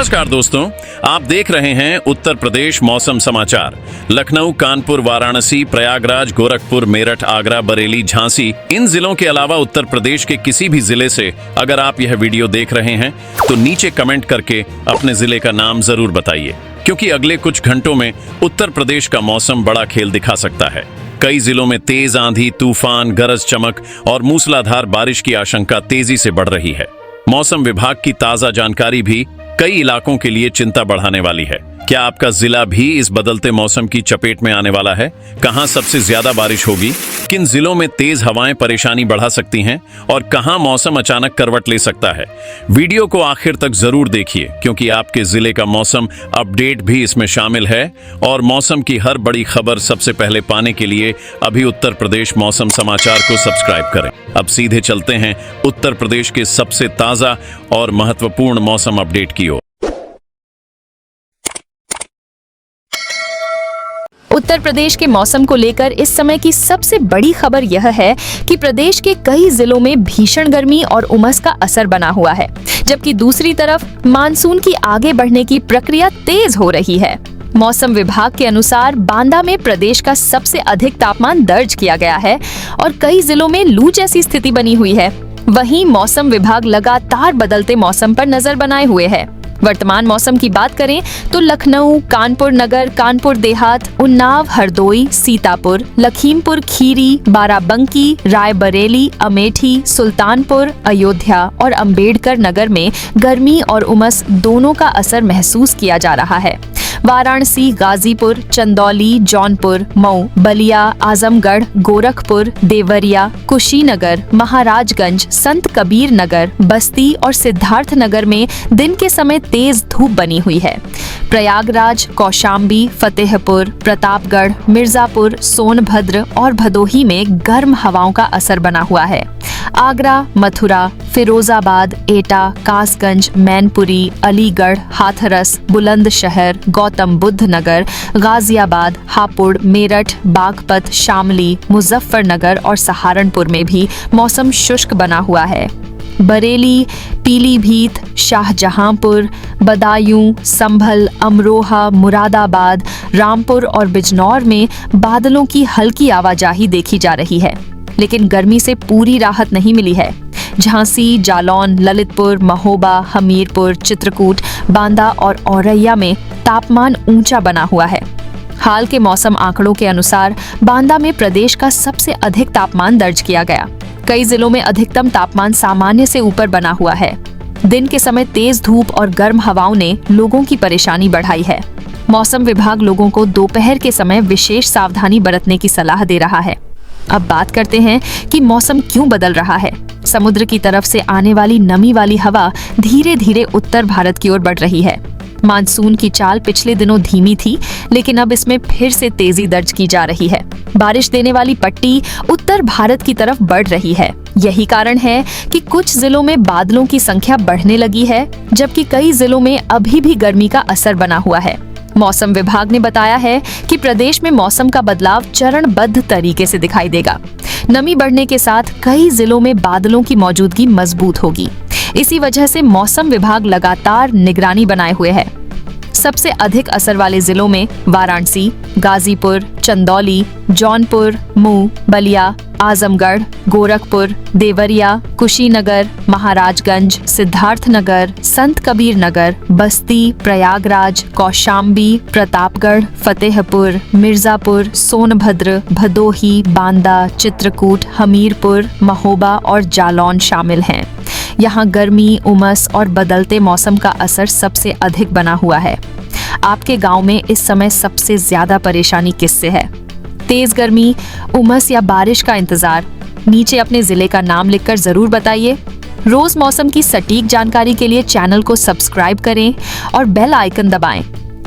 नमस्कार दोस्तों, आप देख रहे हैं उत्तर प्रदेश मौसम समाचार। लखनऊ, कानपुर, वाराणसी, प्रयागराज, गोरखपुर, मेरठ, आगरा, बरेली, झांसी, इन जिलों के अलावा उत्तर प्रदेश के किसी भी जिले से अगर आप यह वीडियो देख रहे हैं तो नीचे कमेंट करके अपने जिले का नाम जरूर बताइए, क्योंकि अगले कुछ घंटों में उत्तर प्रदेश का मौसम बड़ा खेल दिखा सकता है। कई जिलों में तेज आंधी, तूफान, गरज चमक और मूसलाधार बारिश की आशंका तेजी से बढ़ रही है। मौसम विभाग की ताजा जानकारी भी कई इलाकों के लिए चिंता बढ़ाने वाली है। क्या आपका जिला भी इस बदलते मौसम की चपेट में आने वाला है? कहां सबसे ज्यादा बारिश होगी? किन जिलों में तेज हवाएं परेशानी बढ़ा सकती हैं? और कहां मौसम अचानक करवट ले सकता है? वीडियो को आखिर तक जरूर देखिए, क्योंकि आपके जिले का मौसम अपडेट भी इसमें शामिल है। और मौसम की हर बड़ी खबर सबसे पहले पाने के लिए अभी उत्तर प्रदेश मौसम समाचार को सब्सक्राइब करें। अब सीधे चलते हैं उत्तर प्रदेश के सबसे ताजा और महत्वपूर्ण मौसम अपडेट की ओर। उत्तर प्रदेश के मौसम को लेकर इस समय की सबसे बड़ी खबर यह है कि प्रदेश के कई जिलों में भीषण गर्मी और उमस का असर बना हुआ है, जबकि दूसरी तरफ मानसून की आगे बढ़ने की प्रक्रिया तेज हो रही है। मौसम विभाग के अनुसार बांदा में प्रदेश का सबसे अधिक तापमान दर्ज किया गया है और कई जिलों में लू जैसी स्थिति बनी हुई है। वहीं मौसम विभाग लगातार बदलते मौसम पर नजर बनाए हुए है। वर्तमान मौसम की बात करें तो लखनऊ, कानपुर नगर, कानपुर देहात, उन्नाव, हरदोई, सीतापुर, लखीमपुर खीरी, बाराबंकी, रायबरेली, अमेठी, सुल्तानपुर, अयोध्या और अंबेडकर नगर में गर्मी और उमस दोनों का असर महसूस किया जा रहा है। वाराणसी, गाजीपुर, चंदौली, जौनपुर, मऊ, बलिया, आजमगढ़, गोरखपुर, देवरिया, कुशीनगर, महाराजगंज, संत कबीर नगर, बस्ती और सिद्धार्थ नगर में दिन के समय तेज धूप बनी हुई है। प्रयागराज, कौशाम्बी, फतेहपुर, प्रतापगढ़, मिर्जापुर, सोनभद्र और भदोही में गर्म हवाओं का असर बना हुआ है। आगरा, मथुरा, फिरोजाबाद, एटा, कासगंज, मैनपुरी, अलीगढ़, हाथरस, बुलंदशहर, गौतम बुद्ध नगर, गाजियाबाद, हापुड़, मेरठ, बागपत, शामली, मुजफ्फरनगर और सहारनपुर में भी मौसम शुष्क बना हुआ है। बरेली, पीलीभीत, शाहजहांपुर, बदायूं, संभल, अमरोहा, मुरादाबाद, रामपुर और बिजनौर में बादलों की हल्की आवाजाही देखी जा रही है, लेकिन गर्मी से पूरी राहत नहीं मिली है। झांसी, जालौन, ललितपुर, महोबा, हमीरपुर, चित्रकूट, बांदा और औरैया में तापमान ऊंचा बना हुआ है। हाल के मौसम आंकड़ों के अनुसार बांदा में प्रदेश का सबसे अधिक तापमान दर्ज किया गया। कई जिलों में अधिकतम तापमान सामान्य से ऊपर बना हुआ है। दिन के समय तेज धूप और गर्म हवाओं ने लोगों की परेशानी बढ़ाई है। मौसम विभाग लोगों को दोपहर के समय विशेष सावधानी बरतने की सलाह दे रहा है। अब बात करते हैं कि मौसम क्यों बदल रहा है। समुद्र की तरफ से आने वाली नमी वाली हवा धीरे धीरे उत्तर भारत की ओर बढ़ रही है। मानसून की चाल पिछले दिनों धीमी थी, लेकिन अब इसमें फिर से तेजी दर्ज की जा रही है। बारिश देने वाली पट्टी उत्तर भारत की तरफ बढ़ रही है। यही कारण है कि कुछ जिलों में बादलों की संख्या बढ़ने लगी है, जबकि कई जिलों में अभी भी गर्मी का असर बना हुआ है। मौसम विभाग ने बताया है कि प्रदेश में मौसम का बदलाव चरणबद्ध तरीके से दिखाई देगा। नमी बढ़ने के साथ कई जिलों में बादलों की मौजूदगी मजबूत होगी। इसी वजह से मौसम विभाग लगातार निगरानी बनाए हुए है। सबसे अधिक असर वाले जिलों में वाराणसी, गाजीपुर, चंदौली, जौनपुर, मऊ, बलिया, आजमगढ़, गोरखपुर, देवरिया, कुशीनगर, महाराजगंज, सिद्धार्थनगर, संत कबीर नगर, बस्ती, प्रयागराज, कौशाम्बी, प्रतापगढ़, फतेहपुर, मिर्जापुर, सोनभद्र, भदोही, बांदा, चित्रकूट, हमीरपुर, महोबा और जालौन शामिल हैं। यहाँ गर्मी, उमस और बदलते मौसम का असर सबसे अधिक बना हुआ है। आपके गांव में इस समय सबसे ज्यादा परेशानी किससे है? तेज गर्मी, उमस या बारिश का इंतजार? नीचे अपने जिले का नाम लिखकर जरूर बताइए। रोज मौसम की सटीक जानकारी के लिए चैनल को सब्सक्राइब करें और बेल आइकन दबाएं।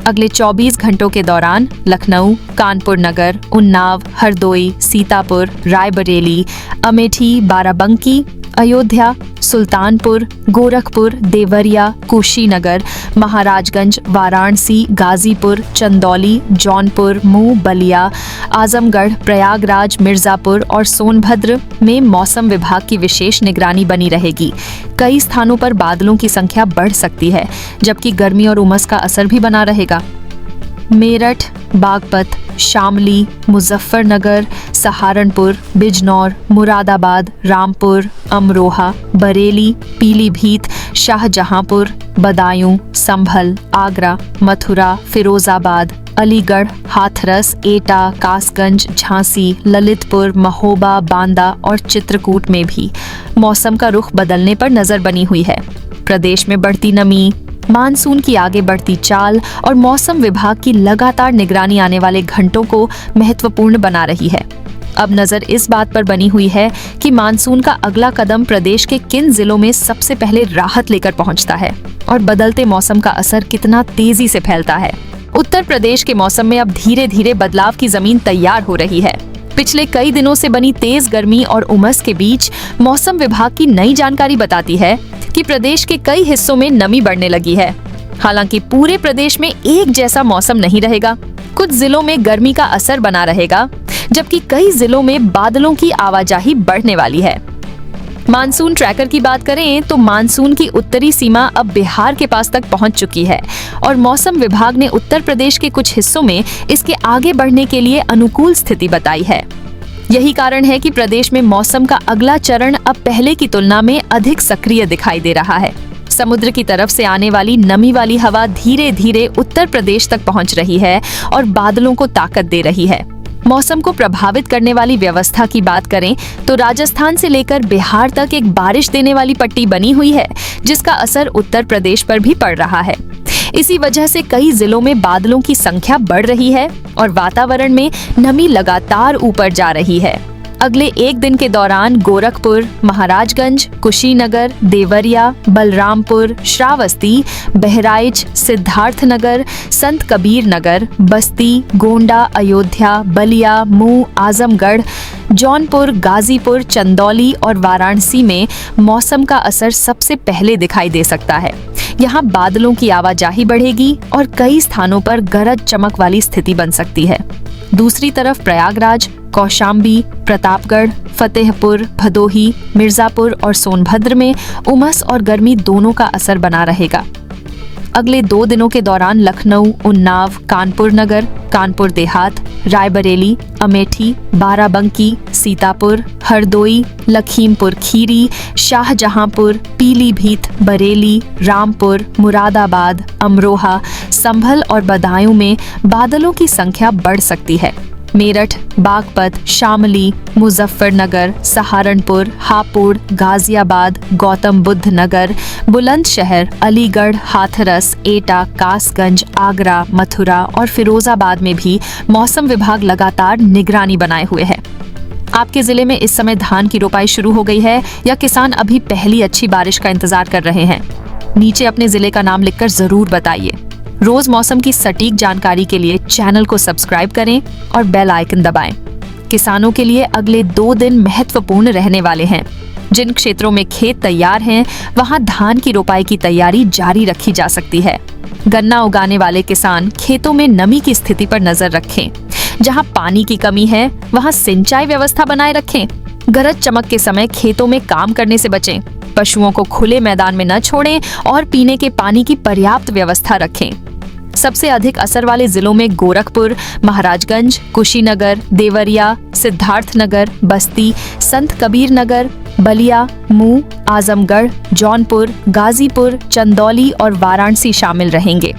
अगले 24 घंटों के दौरान लखनऊ, कानपुर नगर, उन्नाव, हरदोई, सीतापुर, रायबरेली, अमेठी, बाराबंकी, अयोध्या, सुल्तानपुर, गोरखपुर, देवरिया, कुशीनगर, महाराजगंज, वाराणसी, गाजीपुर, चंदौली, जौनपुर, मऊ, बलिया, आजमगढ़, प्रयागराज, मिर्जापुर और सोनभद्र में मौसम विभाग की विशेष निगरानी बनी रहेगी। कई स्थानों पर बादलों की संख्या बढ़ सकती है, जबकि गर्मी और उमस का असर भी बना रहेगा। मेरठ, बागपत, शामली, मुजफ्फरनगर, सहारनपुर, बिजनौर, मुरादाबाद, रामपुर, अमरोहा, बरेली, पीलीभीत, शाहजहांपुर, बदायूं, संभल, आगरा, मथुरा, फिरोजाबाद, अलीगढ़, हाथरस, एटा, कासगंज, झांसी, ललितपुर, महोबा, बांदा और चित्रकूट में भी मौसम का रुख बदलने पर नजर बनी हुई है। प्रदेश में बढ़ती नमी, मानसून की आगे बढ़ती चाल और मौसम विभाग की लगातार निगरानी आने वाले घंटों को महत्वपूर्ण बना रही है। अब नजर इस बात पर बनी हुई है कि मानसून का अगला कदम प्रदेश के किन जिलों में सबसे पहले राहत लेकर पहुंचता है और बदलते मौसम का असर कितना तेजी से फैलता है। उत्तर प्रदेश के मौसम में अब धीरे धीरे बदलाव की जमीन तैयार हो रही है। पिछले कई दिनों से बनी तेज गर्मी और उमस के बीच मौसम विभाग की नई जानकारी बताती है कि प्रदेश के कई हिस्सों में नमी बढ़ने लगी है। हालांकि पूरे प्रदेश में एक जैसा मौसम नहीं रहेगा। कुछ जिलों में गर्मी का असर बना रहेगा, जबकि कई जिलों में बादलों की आवाजाही बढ़ने वाली है। मानसून ट्रैकर की बात करें तो मानसून की उत्तरी सीमा अब बिहार के पास तक पहुंच चुकी है और मौसम विभाग ने उत्तर प्रदेश के कुछ हिस्सों में इसके आगे बढ़ने के लिए अनुकूल स्थिति बताई है। यही कारण है कि प्रदेश में मौसम का अगला चरण अब पहले की तुलना में अधिक सक्रिय दिखाई दे रहा है। समुद्र की तरफ से आने वाली नमी वाली हवा धीरे धीरे उत्तर प्रदेश तक पहुंच रही है और बादलों को ताकत दे रही है। मौसम को प्रभावित करने वाली व्यवस्था की बात करें तो राजस्थान से लेकर बिहार तक एक बारिश देने वाली पट्टी बनी हुई है, जिसका असर उत्तर प्रदेश पर भी पड़ रहा है। इसी वजह से कई जिलों में बादलों की संख्या बढ़ रही है और वातावरण में नमी लगातार ऊपर जा रही है। अगले एक दिन के दौरान गोरखपुर, महाराजगंज, कुशीनगर, देवरिया, बलरामपुर, श्रावस्ती, बहराइच, सिद्धार्थनगर, संत कबीर नगर, बस्ती, गोंडा, अयोध्या, बलिया, मऊ, आजमगढ़, जौनपुर, गाजीपुर, चंदौली और वाराणसी में मौसम का असर सबसे पहले दिखाई दे सकता है। यहाँ बादलों की आवाजाही बढ़ेगी और कई स्थानों पर गरज चमक वाली स्थिति बन सकती है। दूसरी तरफ प्रयागराज, कौशाम्बी, प्रतापगढ़, फतेहपुर, भदोही, मिर्जापुर और सोनभद्र में उमस और गर्मी दोनों का असर बना रहेगा। अगले 2 दिनों के दौरान लखनऊ, उन्नाव, कानपुर नगर, कानपुर देहात, रायबरेली, अमेठी, बाराबंकी, सीतापुर, हरदोई, लखीमपुर खीरी, शाहजहांपुर, पीलीभीत, बरेली, रामपुर, मुरादाबाद, अमरोहा, संभल और बदायूं में बादलों की संख्या बढ़ सकती है। मेरठ, बागपत, शामली, मुजफ्फरनगर, सहारनपुर, हापुड़, गाजियाबाद, गौतम बुद्ध नगर, बुलंदशहर, अलीगढ़, हाथरस, एटा, कासगंज, आगरा, मथुरा और फिरोजाबाद में भी मौसम विभाग लगातार निगरानी बनाए हुए है। आपके जिले में इस समय धान की रोपाई शुरू हो गई है या किसान अभी पहली अच्छी बारिश का इंतजार कर रहे हैं? नीचे अपने जिले का नाम लिखकर जरूर बताइए। रोज मौसम की सटीक जानकारी के लिए चैनल को सब्सक्राइब करें और बेल आइकन दबाएं। किसानों के लिए अगले 2 दिन महत्वपूर्ण रहने वाले हैं। जिन क्षेत्रों में खेत तैयार हैं, वहां धान की रोपाई की तैयारी जारी रखी जा सकती है। गन्ना उगाने वाले किसान खेतों में नमी की स्थिति पर नजर रखें। जहां पानी की कमी है, वहां सिंचाई व्यवस्था बनाए रखें। गरज चमक के समय खेतों में काम करने से बचें। पशुओं को खुले मैदान में न छोड़ें और पीने के पानी की पर्याप्त व्यवस्था रखें। सबसे अधिक असर वाले जिलों में गोरखपुर, महाराजगंज, कुशीनगर, देवरिया, सिद्धार्थनगर, बस्ती, संत कबीर नगर, बलिया, मऊ, आजमगढ़, जौनपुर, गाजीपुर, चंदौली और वाराणसी शामिल रहेंगे।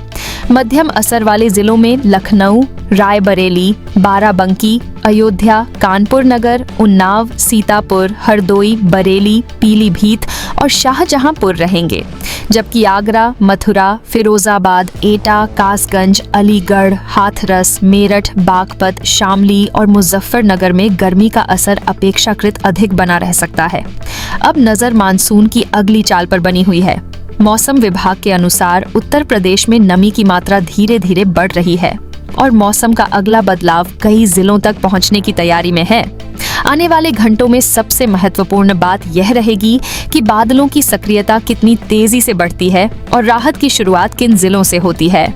मध्यम असर वाले जिलों में लखनऊ, रायबरेली, बाराबंकी, अयोध्या, कानपुर नगर, उन्नाव, सीतापुर, हरदोई, बरेली, पीलीभीत और शाहजहांपुर रहेंगे। जबकि आगरा, मथुरा, फिरोजाबाद, एटा, कासगंज, अलीगढ़, हाथरस, मेरठ, बागपत, शामली और मुजफ्फरनगर में गर्मी का असर अपेक्षाकृत अधिक बना रह सकता है। अब नजर मानसून की अगली चाल पर बनी हुई है। मौसम विभाग के अनुसार उत्तर प्रदेश में नमी की मात्रा धीरे धीरे बढ़ रही है और मौसम का अगला बदलाव कई जिलों तक पहुंचने की तैयारी में है। आने वाले घंटों में सबसे महत्वपूर्ण बात यह रहेगी कि बादलों की सक्रियता कितनी तेजी से बढ़ती है और राहत की शुरुआत किन जिलों से होती है।